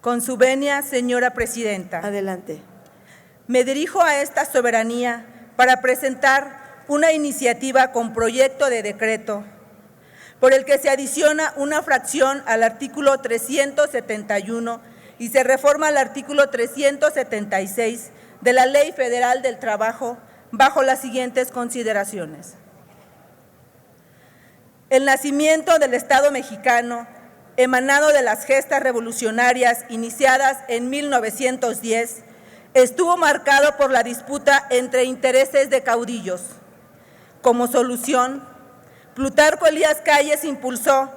Con su venia, señora presidenta. Adelante. Me dirijo a esta soberanía para presentar una iniciativa con proyecto de decreto por el que se adiciona una fracción al artículo 371 y se reforma el artículo 376 de la Ley Federal del Trabajo bajo las siguientes consideraciones. El nacimiento del Estado mexicano, emanado de las gestas revolucionarias iniciadas en 1910, estuvo marcado por la disputa entre intereses de caudillos. Como solución, Plutarco Elías Calles impulsó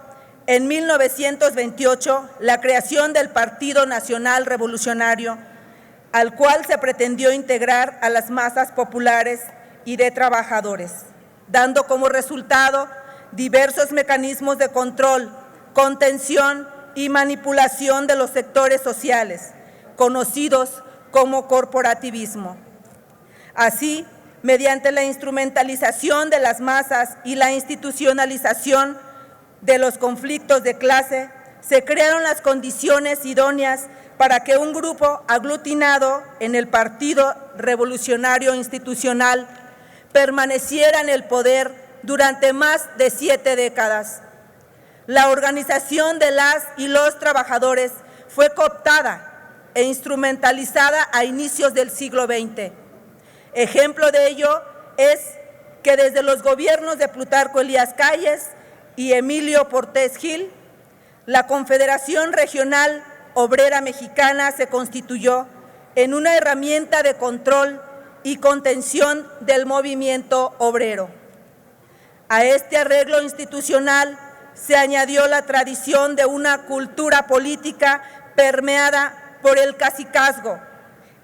en 1928 la creación del Partido Nacional Revolucionario, al cual se pretendió integrar a las masas populares y de trabajadores, dando como resultado diversos mecanismos de control, contención y manipulación de los sectores sociales, conocidos como corporativismo. Así, mediante la instrumentalización de las masas y la institucionalización de los conflictos de clase, se crearon las condiciones idóneas para que un grupo aglutinado en el Partido Revolucionario Institucional permaneciera en el poder durante más de 7 décadas. La organización de las y los trabajadores fue cooptada e instrumentalizada a inicios del siglo XX. Ejemplo de ello es que desde los gobiernos de Plutarco Elías Calles y Emilio Portes Gil, la Confederación Regional Obrera Mexicana se constituyó en una herramienta de control y contención del movimiento obrero. A este arreglo institucional se añadió la tradición de una cultura política permeada por el cacicazgo,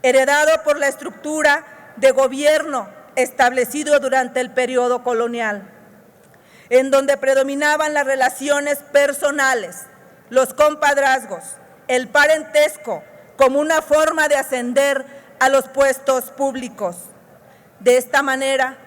heredado por la estructura de gobierno establecido durante el periodo colonial, en donde predominaban las relaciones personales, los compadrazgos, el parentesco como una forma de ascender a los puestos públicos. De esta manera,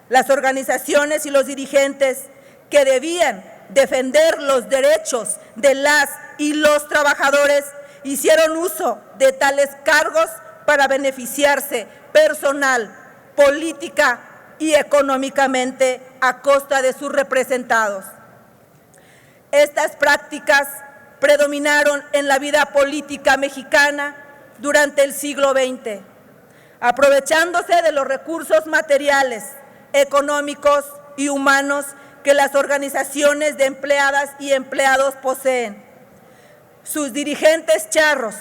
las organizaciones y los dirigentes que debían defender los derechos de las y los trabajadores hicieron uso de tales cargos para beneficiarse personal, política y económicamente a costa de sus representados. Estas prácticas predominaron en la vida política mexicana durante el siglo XX, aprovechándose de los recursos materiales, económicos y humanos que las organizaciones de empleadas y empleados poseen. Sus dirigentes charros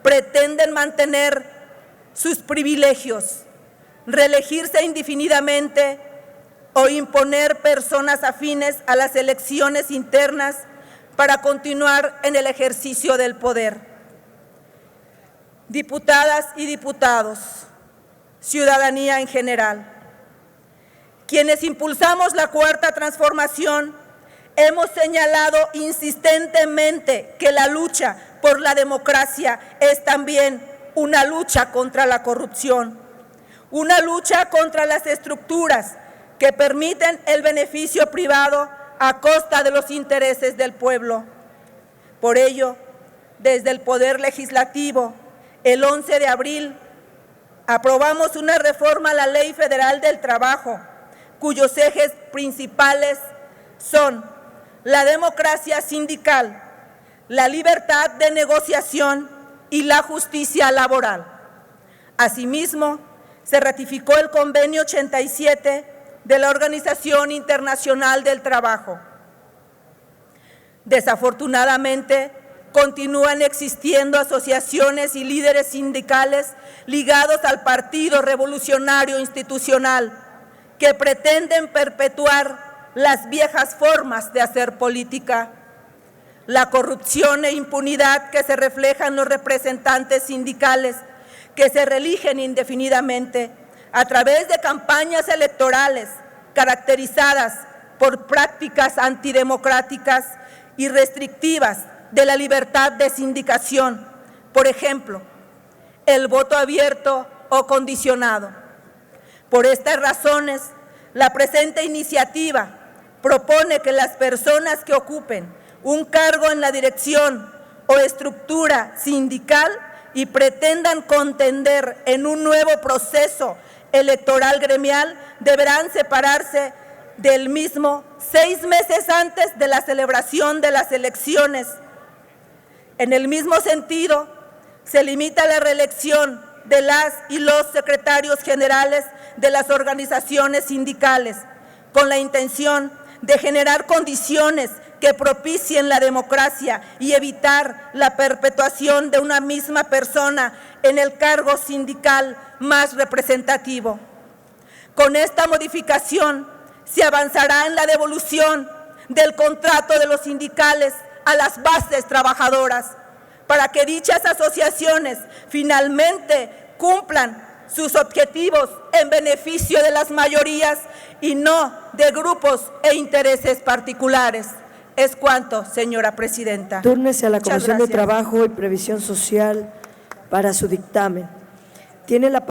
pretenden mantener sus privilegios, reelegirse indefinidamente o imponer personas afines a las elecciones internas para continuar en el ejercicio del poder. Diputadas y diputados, ciudadanía en general, quienes impulsamos la Cuarta Transformación, hemos señalado insistentemente que la lucha por la democracia es también una lucha contra la corrupción, una lucha contra las estructuras que permiten el beneficio privado a costa de los intereses del pueblo. Por ello, desde el Poder Legislativo, el 11 de abril, aprobamos una reforma a la Ley Federal del Trabajo, cuyos ejes principales son la democracia sindical, la libertad de negociación y la justicia laboral. Asimismo, se ratificó el Convenio 87 de la Organización Internacional del Trabajo. Desafortunadamente, continúan existiendo asociaciones y líderes sindicales ligados al Partido Revolucionario Institucional que pretenden perpetuar las viejas formas de hacer política. La corrupción e impunidad que se reflejan en los representantes sindicales que se reeligen indefinidamente a través de campañas electorales caracterizadas por prácticas antidemocráticas y restrictivas de la libertad de sindicación, por ejemplo, el voto abierto o condicionado. Por estas razones, la presente iniciativa propone que las personas que ocupen un cargo en la dirección o estructura sindical y pretendan contender en un nuevo proceso electoral gremial, deberán separarse del mismo 6 meses antes de la celebración de las elecciones. En el mismo sentido, se limita la reelección de las y los secretarios generales de las organizaciones sindicales, con la intención de generar condiciones que propicien la democracia y evitar la perpetuación de una misma persona en el cargo sindical más representativo. Con esta modificación se avanzará en la devolución del contrato de los sindicales a las bases trabajadoras, para que dichas asociaciones finalmente cumplan sus objetivos en beneficio de las mayorías y no de grupos e intereses particulares. Es cuanto, señora presidenta. Túrnese a la Comisión de Trabajo y Previsión Social para su dictamen. Tiene la